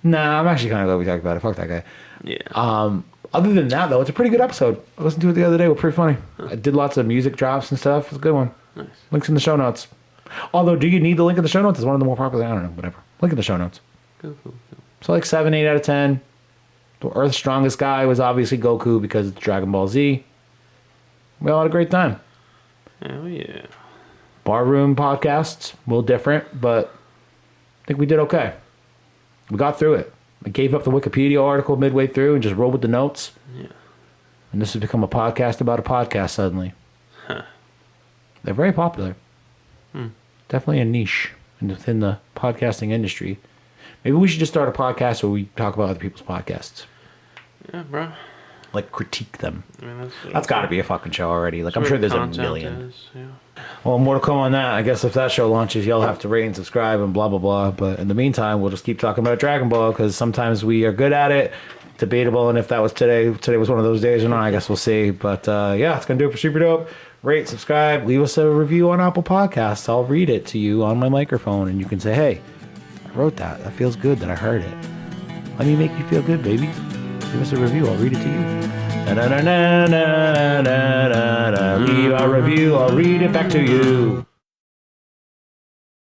nah, I'm actually kind of glad we talked about it. Fuck that guy. Yeah. Other than that, though, it's a pretty good episode. I listened to it the other day. It was pretty funny. I did lots of music drops and stuff. It was a good one. Nice. Links in the show notes. Although, do you need the link in the show notes? It's one of the more popular. I don't know. Whatever. Link in the show notes. Cool. So like 7, 8 out of 10. The Earth's strongest guy was obviously Goku because it's Dragon Ball Z. We all had a great time. Hell yeah. Barroom podcasts, a little different, but I think we did okay. We got through it. I gave up the Wikipedia article midway through and just rolled with the notes. Yeah. And this has become a podcast about a podcast suddenly. Huh. They're very popular. Definitely a niche within the podcasting industry. Maybe we should just start a podcast where we talk about other people's podcasts. Yeah, bro. Like critique them. I mean, That's got to be a fucking show already. Like I'm sure there's a million. Yeah. Well, more to come on that. I guess if that show launches, y'all have to rate and subscribe and blah, blah, blah. But in the meantime, we'll just keep talking about Dragon Ball because sometimes we are good at it. Debatable. And if that was today was one of those days or not, I guess we'll see. But yeah, it's going to do it for Super Dope. Rate, subscribe, leave us a review on Apple Podcasts. I'll read it to you on my microphone and you can say, hey, I wrote that. That feels good that I heard it. Let me make you feel good, baby. Give us a review. I'll read it to you. Leave a review. I'll read it back to you.